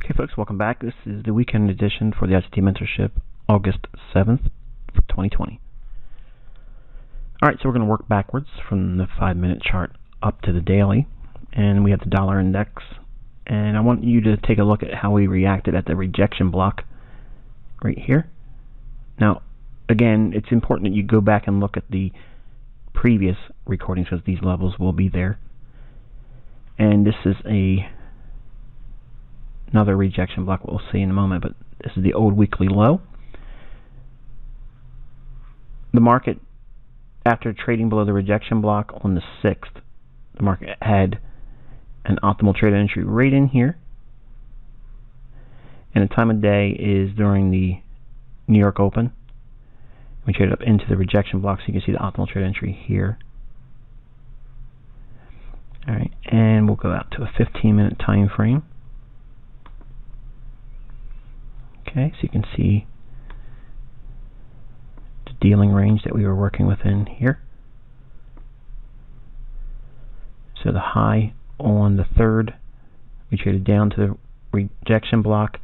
Hey folks, welcome back. This is the weekend edition for the ICT Mentorship, August 7th, for 2020. Alright, so we're going to work backwards from the 5-minute chart up to the daily, and we have the dollar index, and I want you to take a look at how we reacted at the rejection block right here. Now, again, it's important that you go back and look at the previous recordings because these levels will be there. And this is another rejection block we'll see in a moment, but this is the old weekly low. The market, after trading below the rejection block on the 6th, the market had an optimal trade entry right in here, and the time of day is during the New York Open. We traded up into the rejection block, so you can see the optimal trade entry here. Alright, and we'll go out to a 15-minute time frame. Okay, so you can see the dealing range that we were working within here. So the high on the 3rd, we traded down to the rejection block,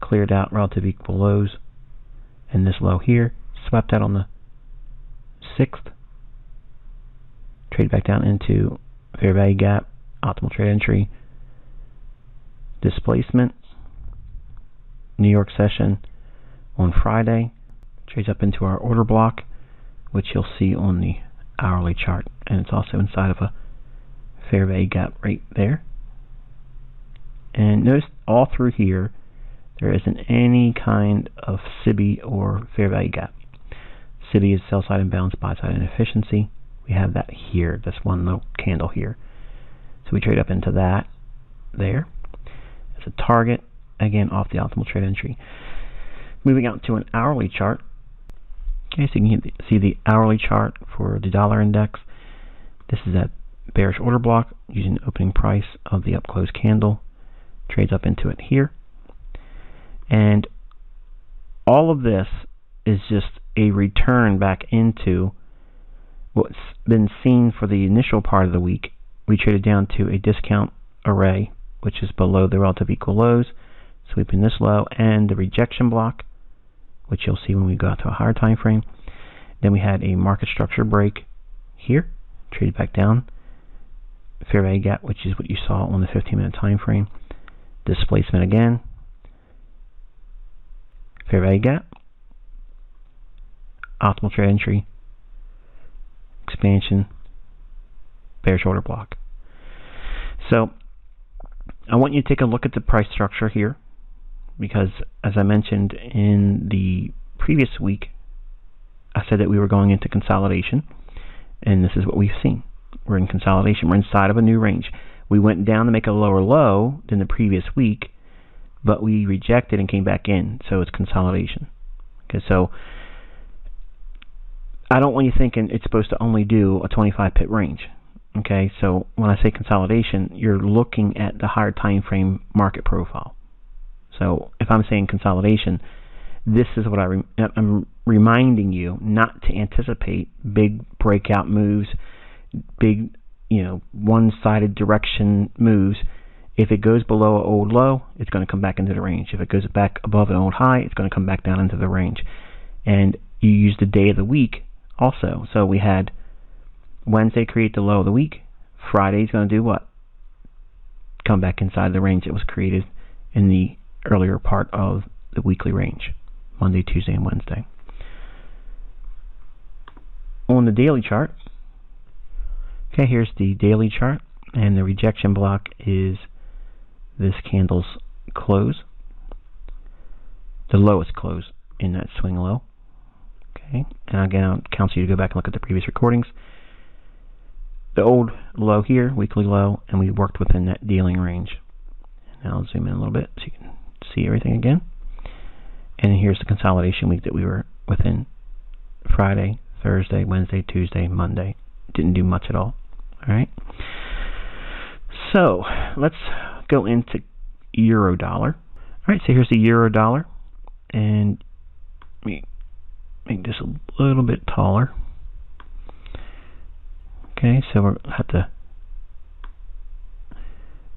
cleared out relative equal lows, and this low here, swept out on the 6th, trade back down into fair value gap, optimal trade entry, displacement, New York session on Friday, trades up into our order block, which you'll see on the hourly chart, and it's also inside of a fair value gap right there. And notice all through here there isn't any kind of SIBI or fair value gap. SIBI is sell side imbalance, buy side inefficiency. We have that here, this one little candle here. So we trade up into that there as a target, again off the optimal trade entry. Moving out to an hourly chart. Okay, so you can see the hourly chart for the dollar index. This is that bearish order block using the opening price of the up close candle. Trades up into it here. And all of this is just a return back into what's been seen for the initial part of the week. We traded down to a discount array, which is below the relative equal lows, sweeping this low, and the rejection block, which you'll see when we go out to a higher time frame. Then we had a market structure break here, traded back down, fair value gap, which is what you saw on the 15-minute time frame, displacement again, fair value gap, optimal trade entry, expansion, bearish order block. So I want you to take a look at the price structure here, because as I mentioned in the previous week, I said that we were going into consolidation, and this is what we've seen. We're in consolidation. We're inside of a new range. We went down to make a lower low than the previous week, but we rejected and came back in, so it's consolidation. Okay, so I don't want you thinking it's supposed to only do a 25 pip range. Okay, so when I say consolidation, you're looking at the higher time frame market profile. So if I'm saying consolidation, this is what I'm reminding you not to anticipate big breakout moves, big, one-sided direction moves. If it goes below an old low, it's going to come back into the range. If it goes back above an old high, it's going to come back down into the range. And you use the day of the week also. So we had Wednesday create the low of the week. Friday's going to do what? Come back inside the range that was created in the earlier part of the weekly range. Monday, Tuesday, and Wednesday. On the daily chart, okay, here's the daily chart, and the rejection block is this candle's close, the lowest close in that swing low. Okay, and again, I'll counsel you to go back and look at the previous recordings. The old low here, weekly low, and we worked within that dealing range. Now I'll zoom in a little bit so you can see everything again. And here's the consolidation week that we were within: Friday, Thursday, Wednesday, Tuesday, Monday. Didn't do much at all. Alright. So let's go into euro dollar. Alright, so here's the euro dollar. And let me make this a little bit taller. Okay, so we'll have to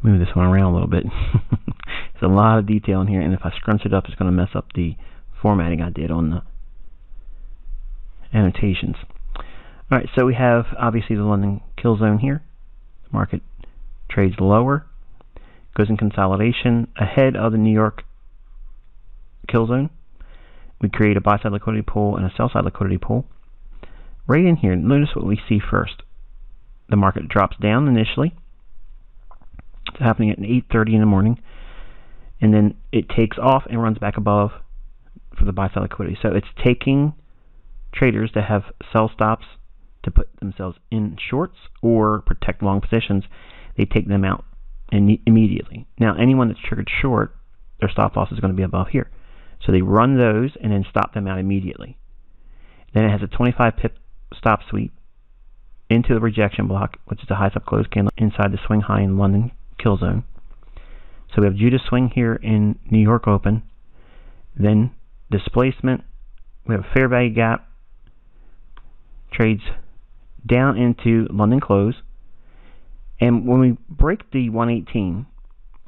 move this one around a little bit. There's a lot of detail in here, and if I scrunch it up, it's going to mess up the formatting I did on the annotations. Alright, so we have obviously the London kill zone here. The market trades lower, goes in consolidation ahead of the New York kill zone. We create a buy side liquidity pool and a sell side liquidity pool. Right in here, notice what we see first. The market drops down initially. It's happening at 8:30 in the morning, and then it takes off and runs back above for the buy side liquidity. So it's taking traders that have sell stops to put themselves in shorts or protect long positions. They take them out immediately. Now, anyone that's triggered short, their stop loss is going to be above here. So they run those and then stop them out immediately. Then it has a 25 pip stop sweep into the rejection block, which is the highest up close candle inside the swing high in London kill zone. So we have Judas swing here in New York open. Then displacement. We have a fair value gap. Trades down into London close. And when we break the 118,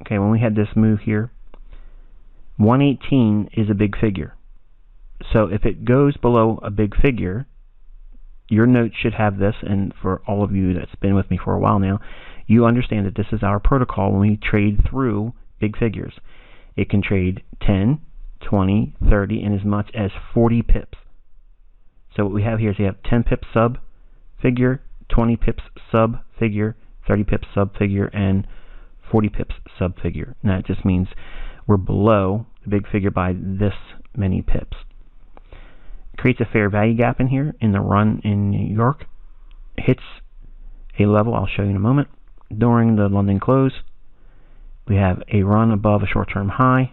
okay, when we had this move here, 118 is a big figure. So if it goes below a big figure, your notes should have this, and for all of you that's been with me for a while now, you understand that this is our protocol when we trade through big figures. It can trade 10, 20, 30, and as much as 40 pips. So what we have here is you have 10 pips sub figure, 20 pips sub figure, 30 pips sub figure, and 40 pips sub figure. Now it just means we're below the big figure by this many pips. It creates a fair value gap in here in the run in New York. It hits a level I'll show you in a moment. During the London close, we have a run above a short-term high,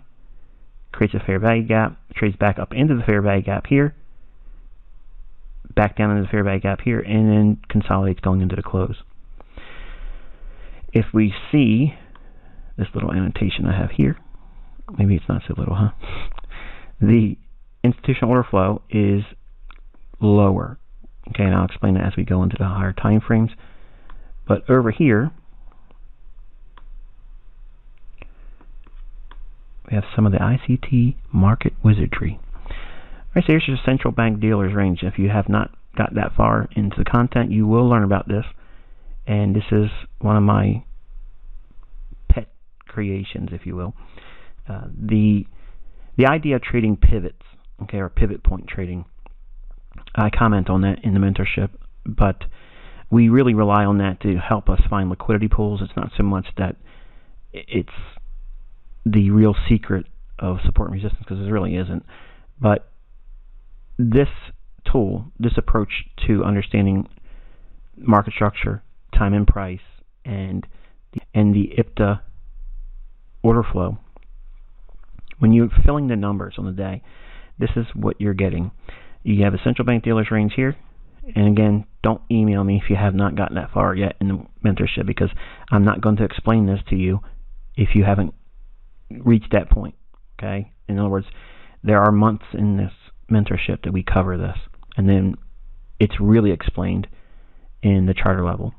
creates a fair value gap, trades back up into the fair value gap here, back down into the fair value gap here, and then consolidates going into the close. If we see this little annotation I have here, maybe it's not so little, huh? The institutional order flow is lower. Okay, and I'll explain that as we go into the higher time frames. But over here, we have some of the ICT market wizardry. Alright, so here's your central bank dealers range. If you have not got that far into the content, you will learn about this. And this is one of my pet creations, if you will. The idea of trading pivots, okay, or pivot point trading, I comment on that in the mentorship, but we really rely on that to help us find liquidity pools. It's not so much that it's the real secret of support and resistance, because it really isn't. But this tool, this approach to understanding market structure, time and price, and the IPTA order flow, when you're filling the numbers on the day, this is what you're getting. You have a central bank dealers range here, and again, don't email me if you have not gotten that far yet in the mentorship, because I'm not going to explain this to you if you haven't reached that point. Okay? In other words, there are months in this mentorship that we cover this, and then it's really explained in the charter level.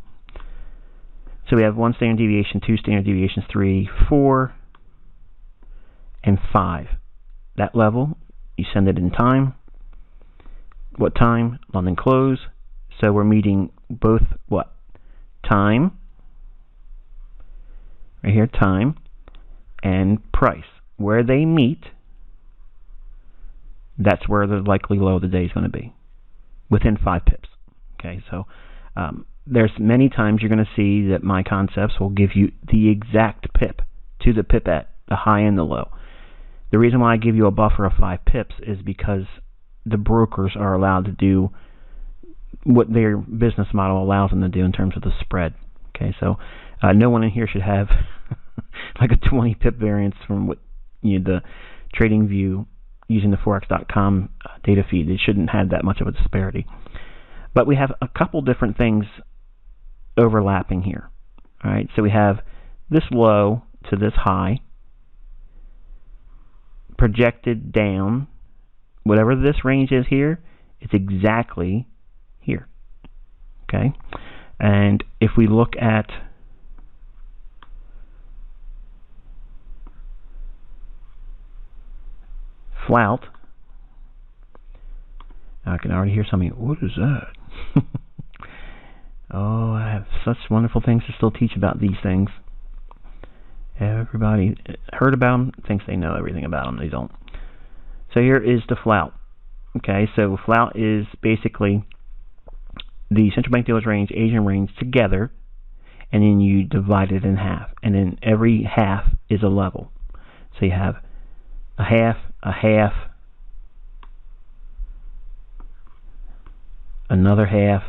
So we have 1 standard deviation, 2 standard deviations, 3, 4, and 5. That level, you send it in time. What time? London close. So we're meeting both what? Time, right here, time, and price. Where they meet, that's where the likely low of the day is going to be, within 5 pips. Okay, so there's many times you're going to see that my concepts will give you the exact pip to the pipette, the high and the low. The reason why I give you a buffer of 5 pips is because the brokers are allowed to do what their business model allows them to do in terms of the spread. Okay, so no one in here should have like a 20 pip variance from what the trading view using the Forex.com data feed. It shouldn't have that much of a disparity. But we have a couple different things overlapping here. All right, so we have this low to this high projected down. Whatever this range is here, it's exactly here. Okay, and if we look at flout. I can already hear something. What is that? Oh, I have such wonderful things to still teach about these things. Everybody heard about them, thinks they know everything about them. They don't. So here is the flout. Okay, so flout is basically the central bank dealers range, Asian range together, and then you divide it in half. And then every half is a level. So you have a half, another half,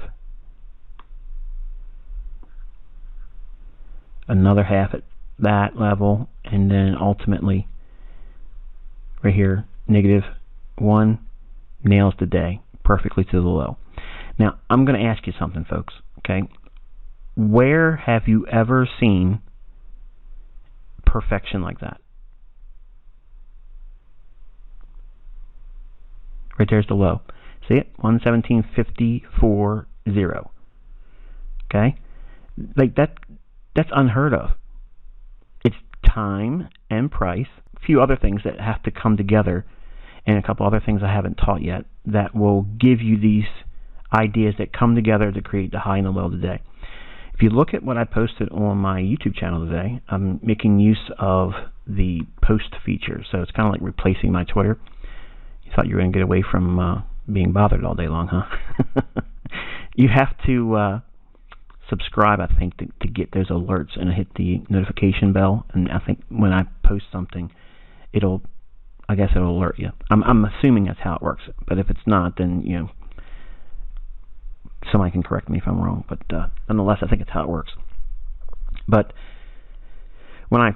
another half at that level, and then ultimately right here, -1 nails the day perfectly to the low. Now, I'm going to ask you something, folks, okay? Where have you ever seen perfection like that? Right there's the low. See it? 117.54.0. Okay? Like that's unheard of. It's time and price, a few other things that have to come together, and a couple other things I haven't taught yet that will give you these ideas that come together to create the high and the low of the day. If you look at what I posted on my YouTube channel today, I'm making use of the post feature, so it's kind of like replacing my Twitter. You thought you were going to get away from being bothered all day long, huh? You have to subscribe, I think, to get those alerts, and hit the notification bell. And I think when I post something, it'll alert you. I'm assuming that's how it works, but if it's not, then somebody can correct me if I'm wrong. But nonetheless, I think it's how it works. But when I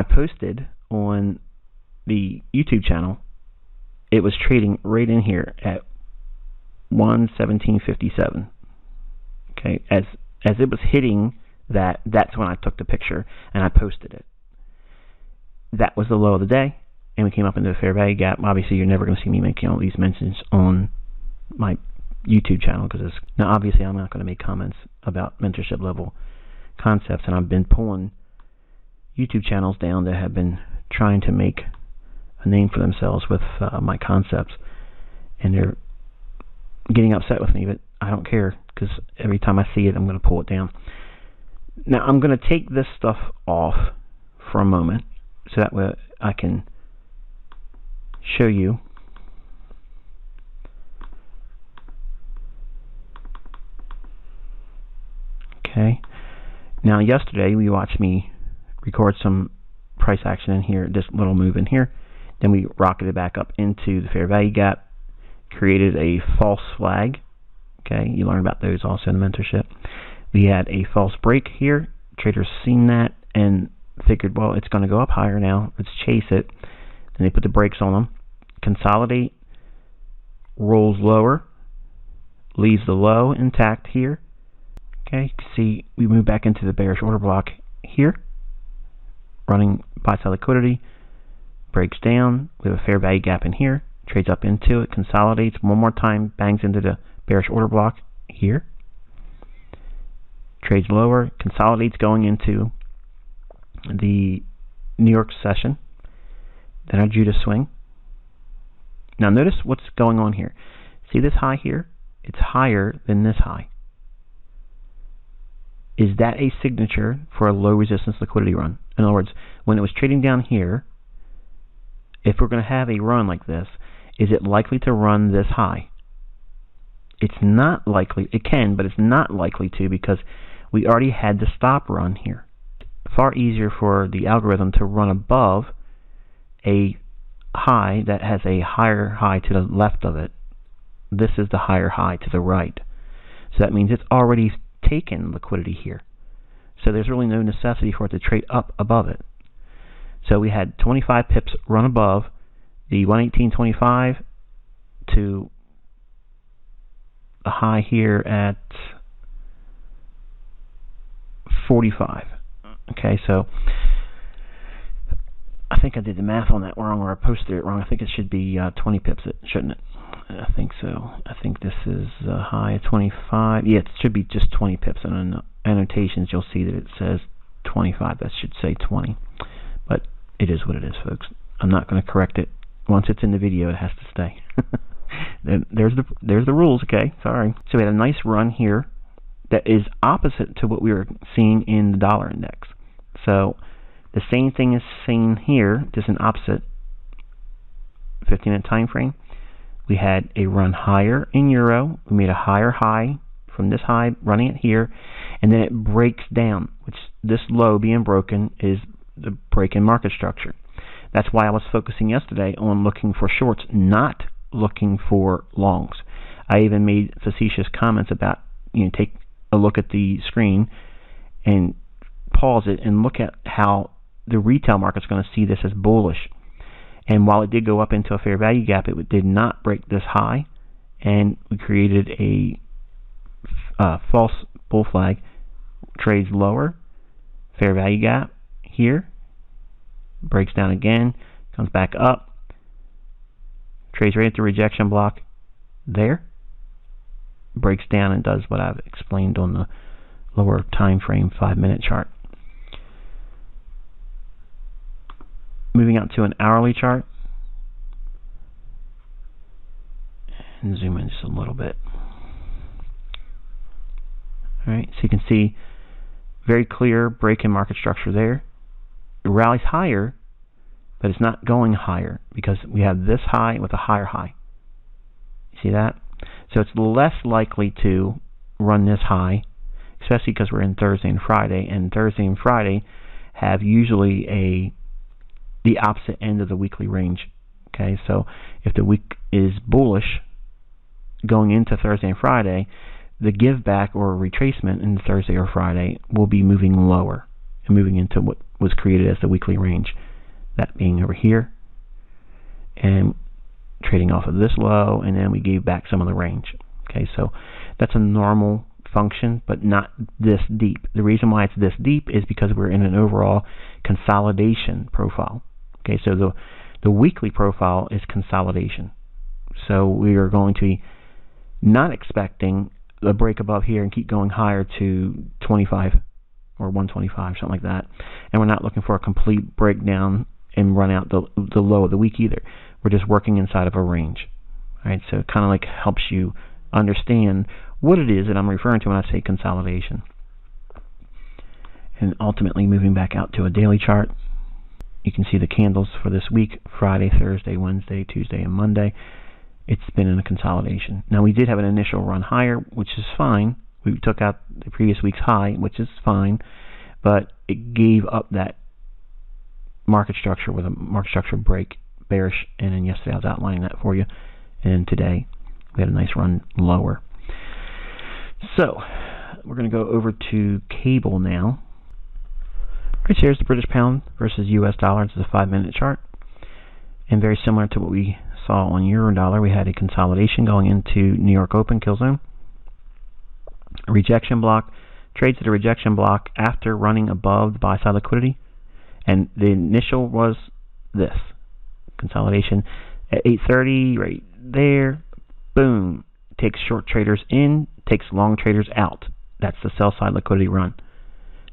posted on the YouTube channel, it was trading right in here at 117.57. Okay, as it was hitting that, that's when I took the picture and I posted it. That was the low of the day, and we came up into the fair value gap. Obviously, you're never going to see me making all these mentions on my YouTube channel, because now obviously I'm not going to make comments about mentorship level concepts, and I've been pulling YouTube channels down that have been trying to make a name for themselves with my concepts, and they're getting upset with me, but I don't care, because every time I see it, I'm going to pull it down. Now, I'm going to take this stuff off for a moment, so that way I can show you. Okay. Now, yesterday, we watched me record some price action in here, this little move in here. Then we rocketed back up into the fair value gap, created a false flag. Okay, you learn about those also in the mentorship. We had a false break here. Traders seen that and figured, well, it's going to go up higher now. Let's chase it. Then they put the brakes on them. Consolidate, rolls lower, leaves the low intact here. Okay, you can see we move back into the bearish order block here, running buy-side liquidity, breaks down. We have a fair value gap in here, trades up into it, consolidates one more time, bangs into the bearish order block here, trades lower, consolidates going into the New York session, then our Judah swing. Now notice what's going on here. See this high here? It's higher than this high. Is that a signature for a low resistance liquidity run? In other words, when it was trading down here, if we're going to have a run like this, is it likely to run this high? It's not likely. It can, but it's not likely to, because we already had the stop run here. Far easier for the algorithm to run above a high that has a higher high to the left of it. This is the higher high to the right. So that means it's already taken liquidity here. So there's really no necessity for it to trade up above it. So we had 25 pips run above the 118.25 to a high here at 45. Okay, so I think I did the math on that wrong, or I posted it wrong. I think it should be 20 pips, shouldn't it? I think so. I think this is a high at 25. Yeah, it should be just 20 pips. And in annotations, you'll see that it says 25. That should say 20. But it is what it is, folks. I'm not going to correct it. Once it's in the video, it has to stay. There's the rules, okay? Sorry. So we had a nice run here that is opposite to what we were seeing in the dollar index. So the same thing is seen here, just an opposite 15-minute time frame. We had a run higher in euro. We made a higher high from this high, running it here, and then it breaks down, which this low being broken is the break in market structure. That's why I was focusing yesterday on looking for shorts, not looking for longs. I even made facetious comments about, take a look at the screen and pause it and look at how the retail market's going to see this as bullish. And while it did go up into a fair value gap, it did not break this high, and we created a false bull flag. Trades lower, fair value gap here, breaks down again, comes back up, trades right at the rejection block there, breaks down and does what I've explained on the lower time frame 5-minute chart. Moving out to an hourly chart, and zoom in just a little bit. Alright, so you can see very clear break in market structure there. It rallies higher, but it's not going higher because we have this high with a higher high. You see that? So it's less likely to run this high, especially because we're in Thursday and Friday, and Thursday and Friday have usually the opposite end of the weekly range. Okay, so if the week is bullish going into Thursday and Friday, the give back or retracement in Thursday or Friday will be moving lower and moving into what was created as the weekly range, that being over here and trading off of this low, and then we gave back some of the range. Okay, so that's a normal function, but not this deep. The reason why it's this deep is because we're in an overall consolidation profile. Okay, so the weekly profile is consolidation. So we are going to be not expecting a break above here and keep going higher to 25 or 125, something like that. And we're not looking for a complete breakdown and run out the low of the week either. We're just working inside of a range. All right, so it kind of like helps you understand what it is that I'm referring to when I say consolidation. And ultimately moving back out to a daily chart, you can see the candles for this week, Friday, Thursday, Wednesday, Tuesday, and Monday. It's been in a consolidation. Now we did have an initial run higher, which is fine. We took out the previous week's high, which is fine, but it gave up that market structure with a market structure break, bearish, and then yesterday I was outlining that for you, and today we had a nice run lower. So we're going to go over to cable now. Right, here's the British pound versus US dollar. This is a 5-minute chart, and very similar to what we saw on euro dollar, we had a consolidation going into New York Open kill zone. A rejection block, trades at a rejection block after running above the buy side liquidity, and the initial was this consolidation at 8:30 right there. Boom, takes short traders in, takes long traders out. That's the sell side liquidity run.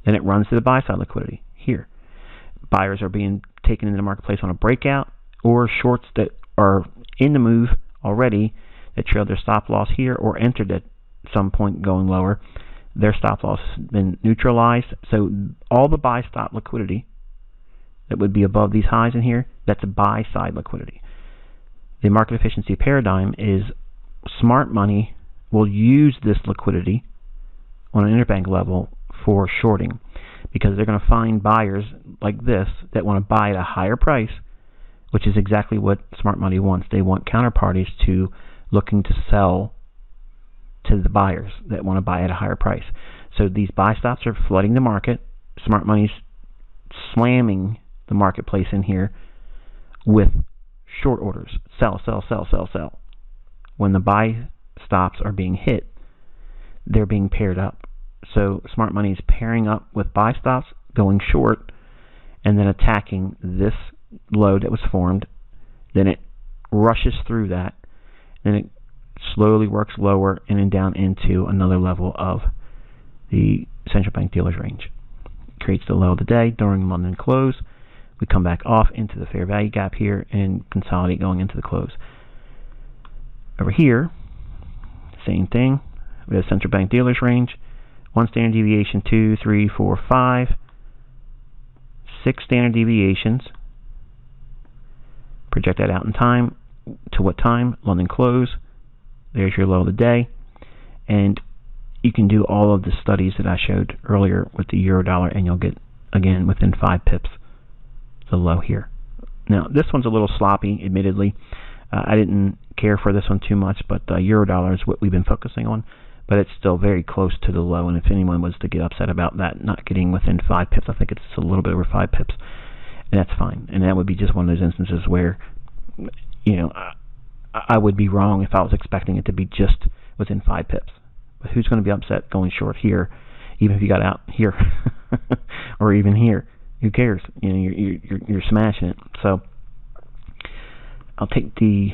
Then it runs to the buy side liquidity here. Buyers are being taken into the marketplace on a breakout, or shorts that are in the move already that trailed their stop loss here or entered at some point going lower. Their stop loss has been neutralized. So all the buy stop liquidity that would be above these highs in here, that's a buy side liquidity. The market efficiency paradigm is smart money will use this liquidity on an interbank level for shorting, because they're going to find buyers like this that want to buy at a higher price, which is exactly what smart money wants. They want counterparties to looking to sell to the buyers that want to buy at a higher price. So these buy stops are flooding the market. Smart money's slamming the marketplace in here with short orders. Sell, sell, sell, sell, sell. When the buy stops are being hit, they're being paired up. So smart money is pairing up with buy stops, going short, and then attacking this low that was formed. Then it rushes through that. Then it slowly works lower and then down into another level of the central bank dealer's range. Creates the low of the day during London close. We come back off into the fair value gap here and consolidate going into the close. Over here, same thing. We have central bank dealers range. 1 standard deviation, 2, 3, 4, 5. 6 standard deviations. Project that out in time. To what time? London close. There's your low of the day. And you can do all of the studies that I showed earlier with the euro dollar, and you'll get, again, within 5 pips, the low here. Now, this one's a little sloppy, admittedly. I didn't care for this one too much, but euro dollar is what we've been focusing on. But it's still very close to the low, and if anyone was to get upset about that not getting within 5 pips, I think it's a little bit over 5 pips, and that's fine. And that would be just one of those instances where, you know, I would be wrong if I was expecting it to be just within 5 pips. But who's going to be upset going short here, even if you got out here, or even here? Who cares? You know, you're smashing it. So I'll take the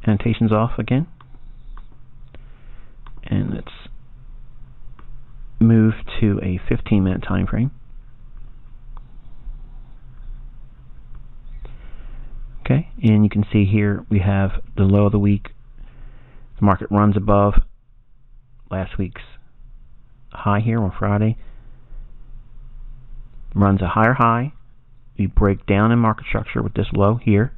annotations off again, and let's move to a 15-minute time frame. Okay, and you can see here we have the low of the week. The market runs above last week's high here on Friday. Runs a higher high. We break down in market structure with this low here.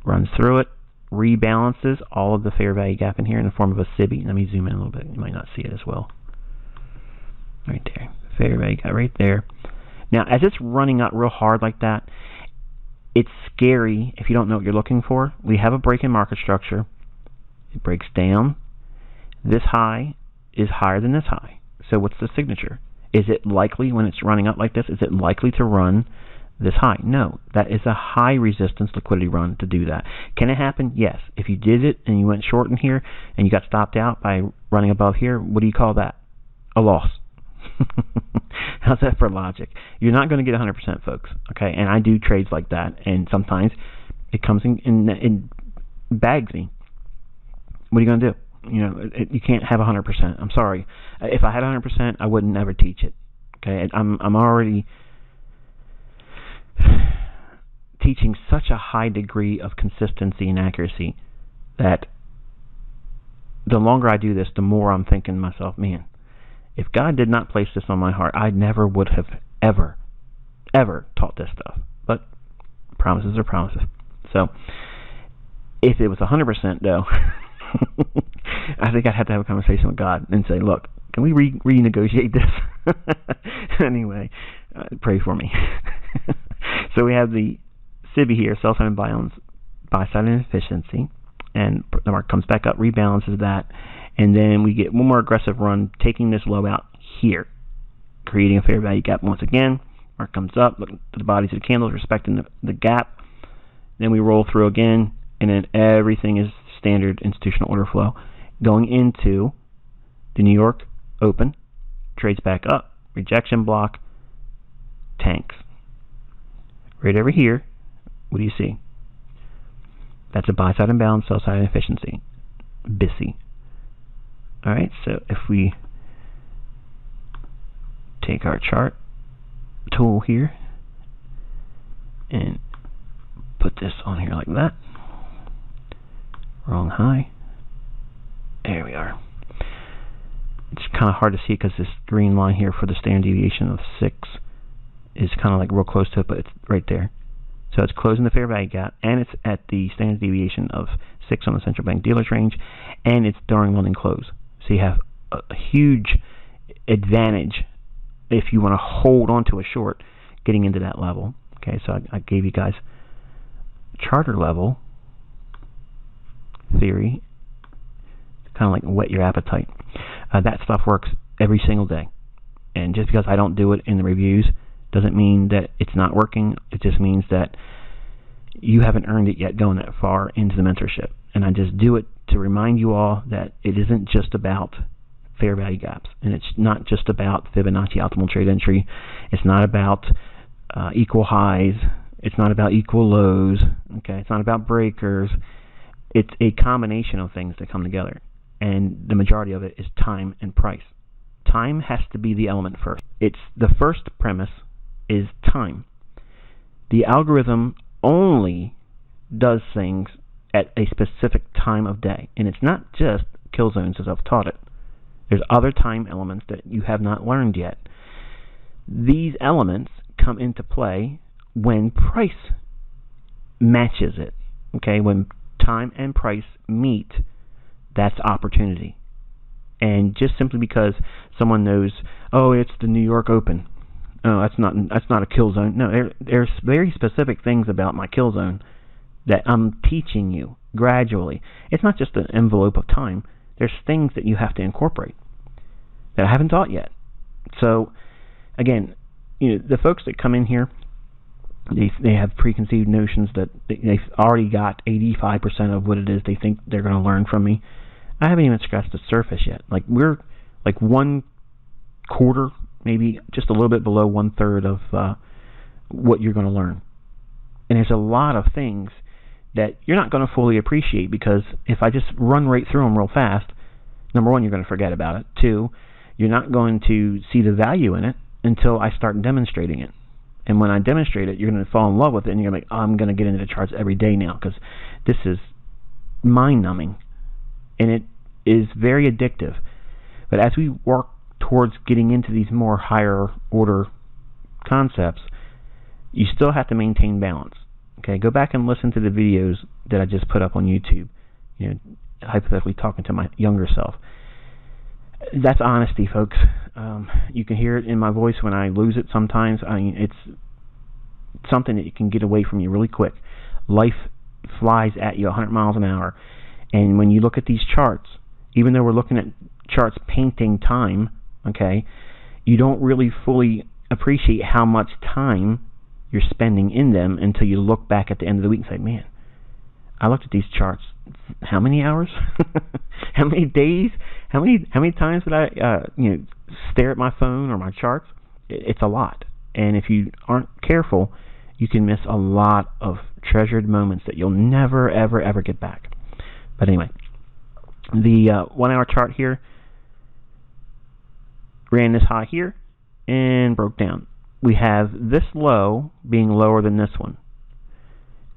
Runs through it. Rebalances all of the fair value gap in here in the form of a SIBI. Let me zoom in a little bit. You might not see it as well. Right there. Fair value gap right there. Now, as it's running out real hard like that, it's scary if you don't know what you're looking for. We have a break in market structure. It breaks down. This high is higher than this high. So what's the signature? Is it likely, when it's running up like this, is it likely to run this high? No. That is a high resistance liquidity run to do that. Can it happen? Yes. If you did it and you went short in here and you got stopped out by running above here, what do you call that? A loss. How's that for logic? You're not going to get 100%, folks. Okay, and I do trades like that, and sometimes it comes in bags me. What are you going to do? You know, you can't have 100%. I'm sorry. If I had 100%, I wouldn't ever teach it. Okay, I'm already teaching such a high degree of consistency and accuracy that the longer I do this, the more I'm thinking to myself, man, if God did not place this on my heart, I never would have ever taught this stuff. But promises are promises. So if it was 100% though, I think I'd have to have a conversation with God and say, look, can we renegotiate this? Anyway, pray for me. So we have the SIBI here, sell side and buy side inefficiency, and the market comes back up, rebalances that, and then we get one more aggressive run, taking this low out here, creating a fair value gap once again. Market comes up, look at the bodies of the candles, respecting the gap. Then we roll through again, and then everything is standard institutional order flow. Going into the New York Open, trades back up, rejection block, tanks. Right over here, what do you see? That's a buy side imbalance, sell side inefficiency. BISI. Alright, so if we take our chart tool here and put this on here like that. Wrong high. There we are. It's kind of hard to see because this green line here for the standard deviation of 6 is kind of like real close to it, but it's right there. So it's closing the fair value gap, and it's at the standard deviation of 6 on the central bank dealers range, and it's during London close. So you have a huge advantage if you want to hold on to a short getting into that level. Okay, so I gave you guys charter level theory to kind of like whet your appetite. That stuff works every single day, and just because I don't do it in the reviews doesn't mean that it's not working. It just means that you haven't earned it yet going that far into the mentorship. And I just do it to remind you all that it isn't just about fair value gaps, and it's not just about Fibonacci optimal trade entry. It's not about equal highs. It's not about equal lows. Okay, it's not about breakers. It's a combination of things that come together, and the majority of it is time and price. Time has to be the element first. It's the first premise is time. The algorithm only does things at a specific time of day, and it's not just kill zones as I've taught it. There's other time elements that you have not learned yet. These elements come into play when price matches it. Okay, when time and price meet, that's opportunity. And just simply because someone knows, oh, it's the New York Open, oh, that's not a kill zone. No, there's very specific things about my kill zone that I'm teaching you gradually. It's not just an envelope of time. There's things that you have to incorporate that I haven't taught yet. So, again, the folks that come in here, they have preconceived notions that they've already got 85% of what it is they think they're going to learn from me. I haven't even scratched the surface yet. Like, we're like 1/4, maybe just a little bit below 1/3 of what you're going to learn. And there's a lot of things that you're not going to fully appreciate, because if I just run right through them real fast, number one, you're going to forget about it. Two, you're not going to see the value in it until I start demonstrating it. And when I demonstrate it, you're going to fall in love with it, and you're going to be like, oh, I'm going to get into the charts every day now, because this is mind-numbing, and it is very addictive. But as we work towards getting into these more higher-order concepts, you still have to maintain balance. Okay, go back and listen to the videos that I just put up on YouTube, hypothetically talking to my younger self. That's honesty, folks. You can hear it in my voice when I lose it sometimes. I mean, it's something that you can get away from you really quick. Life flies at you 100 miles an hour. And when you look at these charts, even though we're looking at charts painting time, okay, you don't really fully appreciate how much time you're spending in them until you look back at the end of the week and say, man, I looked at these charts how many hours? How many days? How many times did I stare at my phone or my charts? It's a lot. And if you aren't careful, you can miss a lot of treasured moments that you'll never, ever, ever get back. But anyway, the 1 hour chart here ran this high here and broke down. We have this low being lower than this one.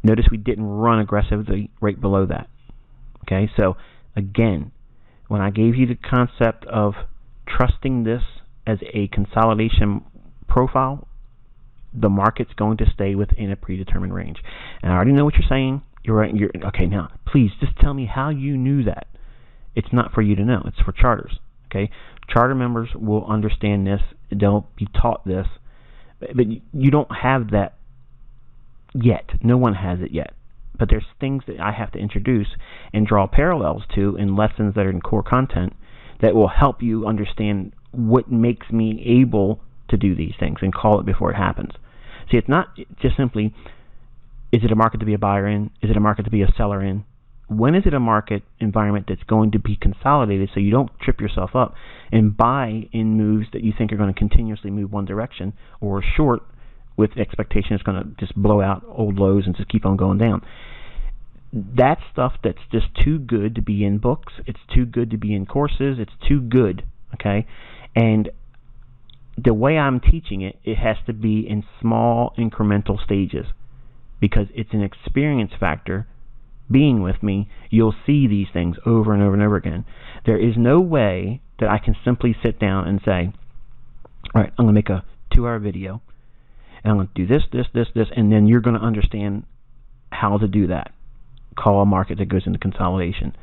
Notice we didn't run aggressively right below that. Okay, so again, when I gave you the concept of trusting this as a consolidation profile, the market's going to stay within a predetermined range. And I already know what you're saying. You're right. Okay, now, please just tell me how you knew that. It's not for you to know. It's for charters. Okay, charter members will understand this. They'll be taught this. But you don't have that yet. No one has it yet. But there's things that I have to introduce and draw parallels to in lessons that are in core content that will help you understand what makes me able to do these things and call it before it happens. See, it's not just simply, is it a market to be a buyer in? Is it a market to be a seller in? When is it a market environment that's going to be consolidated so you don't trip yourself up and buy in moves that you think are going to continuously move one direction, or short with expectation it's going to just blow out old lows and just keep on going down? That's stuff that's just too good to be in books. It's too good to be in courses. It's too good, okay? And the way I'm teaching it, it has to be in small incremental stages, because it's an experience factor. Being with me, you'll see these things over and over and over again. There is no way that I can simply sit down and say, all right, I'm going to make a 2-hour video, and I'm going to do this, and then you're going to understand how to do that. Call a market that goes into consolidation.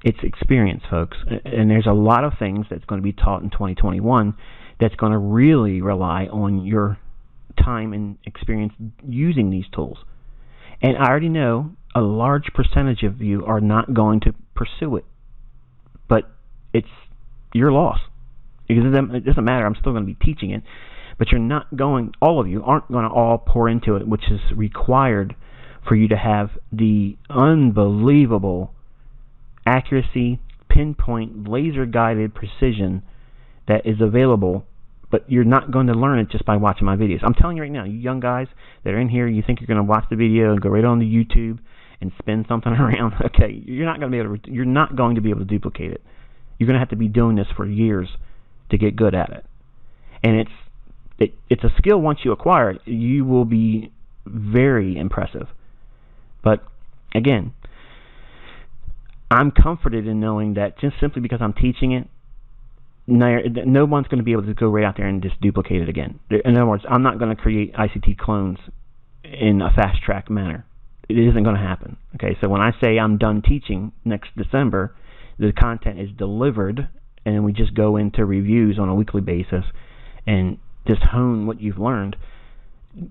It's experience, folks, and there's a lot of things that's going to be taught in 2021 that's going to really rely on your time and experience using these tools. And I already know a large percentage of you are not going to pursue it, but it's your loss. Because it doesn't matter, I'm still going to be teaching it, but you're not going, all of you aren't going to all pour into it, which is required for you to have the unbelievable accuracy, pinpoint, laser-guided precision that is available. But you're not going to learn it just by watching my videos. I'm telling you right now, you young guys that are in here, you think you're going to watch the video and go right on to YouTube and spin something around. Okay, you're not going to be able to duplicate it. You're going to have to be doing this for years to get good at it. And it's a skill once you acquire it, you will be very impressive. But again, I'm comforted in knowing that just simply because I'm teaching it, no one's going to be able to go right out there and just duplicate it again. In other words, I'm not going to create ICT clones in a fast track manner. It isn't going to happen. Okay, so when I say I'm done teaching next December, the content is delivered, and we just go into reviews on a weekly basis and just hone what you've learned.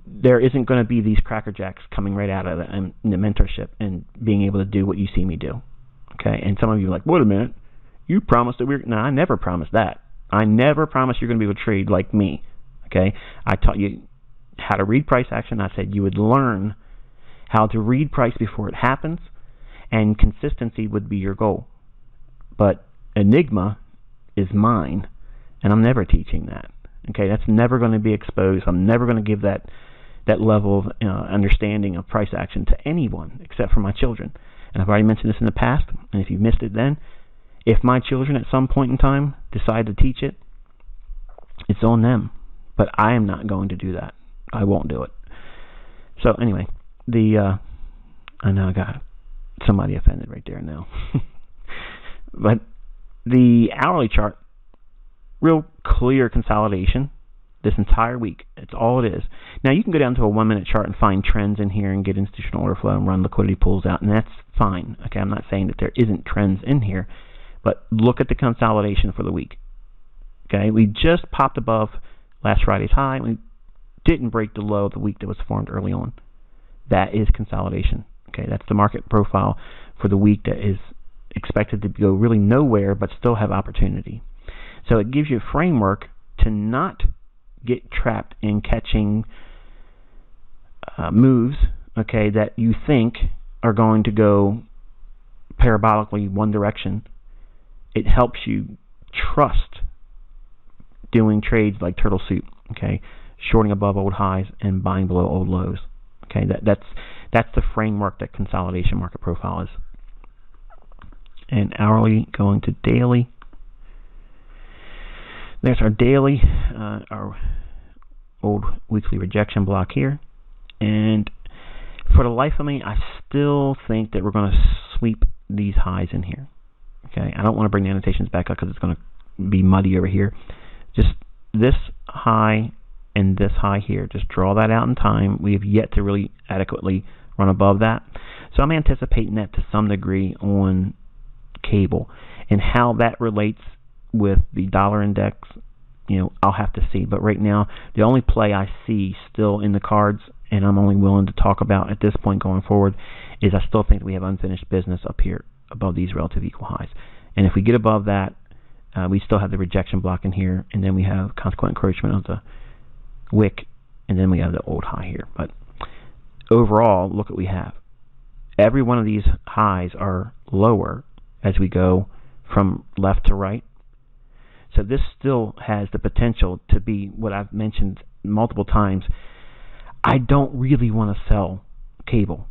There isn't going to be these crackerjacks coming right out of the mentorship and being able to do what you see me do. Okay, and some of you are like, wait a minute, you promised that no, I never promised that. I never promised you're going to be able to trade like me. Okay, I taught you how to read price action. I said you would learn how to read price before it happens, and consistency would be your goal. But Enigma is mine, and I'm never teaching that. Okay, that's never going to be exposed. I'm never going to give that level of understanding of price action to anyone except for my children. And I've already mentioned this in the past, and if you missed it then, if my children at some point in time decide to teach it, it's on them. But I am not going to do that. I won't do it. So anyway, I know I got somebody offended right there now. But the hourly chart, real clear consolidation this entire week. It's all it is. Now, you can go down to a 1-minute chart and find trends in here and get institutional order flow and run liquidity pools out, and that's fine. Okay, I'm not saying that there isn't trends in here, but look at the consolidation for the week. Okay, we just popped above last Friday's high. We didn't break the low of the week that was formed early on. That is consolidation. Okay, that's the market profile for the week that is expected to go really nowhere but still have opportunity. So it gives you a framework to not get trapped in catching moves, okay, that you think are going to go parabolically one direction. It helps you trust doing trades like turtle soup, okay, shorting above old highs and buying below old lows. Okay, that's the framework that consolidation market profile is. And hourly going to daily. There's our daily, our old weekly rejection block here. And for the life of me, I still think that we're going to sweep these highs in here. Okay, I don't want to bring the annotations back up because it's going to be muddy over here. Just this high and this high here. Just draw that out in time. We have yet to really adequately run above that. So I'm anticipating that to some degree on cable. And how that relates with the dollar index, I'll have to see. But right now, the only play I see still in the cards, and I'm only willing to talk about at this point going forward, is I still think that we have unfinished business up here above these relative equal highs. And if we get above that, we still have the rejection block in here, and then we have consequent encroachment of the wick, and then we have the old high here. But overall, look what we have. Every one of these highs are lower as we go from left to right. So this still has the potential to be what I've mentioned multiple times. I don't really want to sell cable.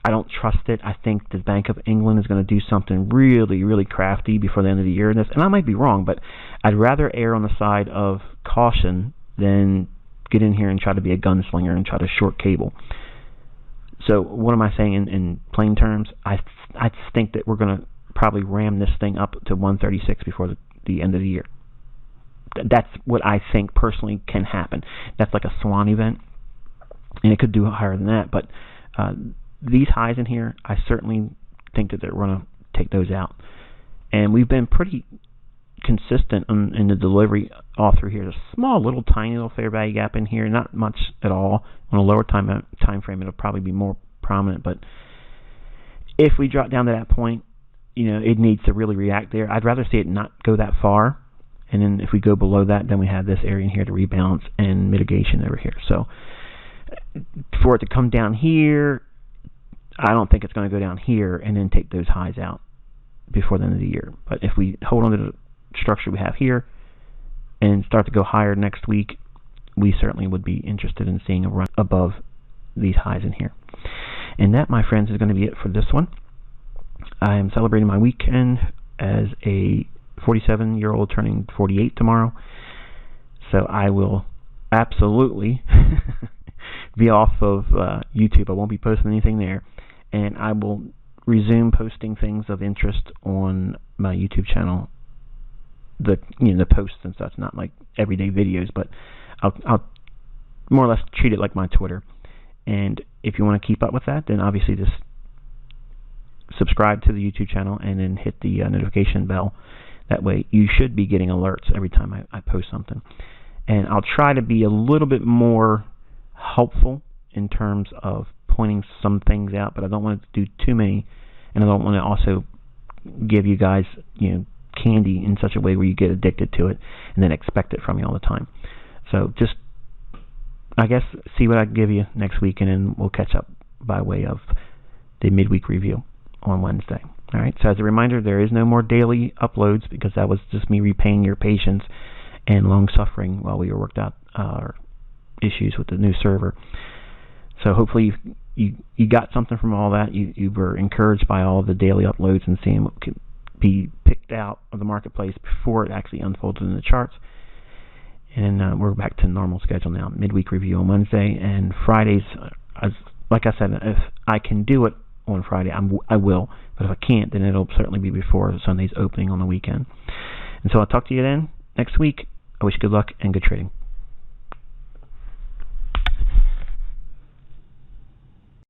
I don't trust it. I think the Bank of England is going to do something really, really crafty before the end of the year in this. And I might be wrong, but I'd rather err on the side of caution than get in here and try to be a gunslinger and try to short cable. So what am I saying in plain terms? I think that we're going to probably ram this thing up to 136 before the end of the year. That's what I think personally can happen. That's like a swan event, and it could do higher than that. But these highs in here, I certainly think that they're going to take those out. And we've been pretty consistent in the delivery all through here. There's a small little tiny little fair value gap in here, not much at all. On a lower time frame, it'll probably be more prominent. But if we drop down to that point, it needs to really react there. I'd rather see it not go that far. And then if we go below that, then we have this area in here to rebalance and mitigation over here. So for it to come down here, I don't think it's going to go down here and then take those highs out before the end of the year. But if we hold on to the structure we have here and start to go higher next week, we certainly would be interested in seeing a run above these highs in here. And that, my friends, is going to be it for this one. I am celebrating my weekend as a 47-year-old turning 48 tomorrow. So I will absolutely be off of YouTube. I won't be posting anything there, and I will resume posting things of interest on my YouTube channel. The posts and such, not like everyday videos, but I'll more or less treat it like my Twitter. And if you want to keep up with that, then obviously just subscribe to the YouTube channel and then hit the notification bell. That way you should be getting alerts every time I post something. And I'll try to be a little bit more helpful in terms of pointing some things out, but I don't want to do too many, and I don't want to also give you guys candy in such a way where you get addicted to it and then expect it from me all the time. So just, I guess, see what I can give you next week, and then we'll catch up by way of the midweek review on Wednesday. All right. So as a reminder, there is no more daily uploads because that was just me repaying your patience and long suffering while we worked out our issues with the new server. So hopefully you got something from all that. You were encouraged by all the daily uploads and seeing what could be picked out of the marketplace before it actually unfolded in the charts. And we're back to normal schedule now. Midweek review on Wednesday, and Fridays, like I said, if I can do it on Friday, I will. But if I can't, then it'll certainly be before Sunday's opening on the weekend. And so I'll talk to you then next week. I wish you good luck and good trading.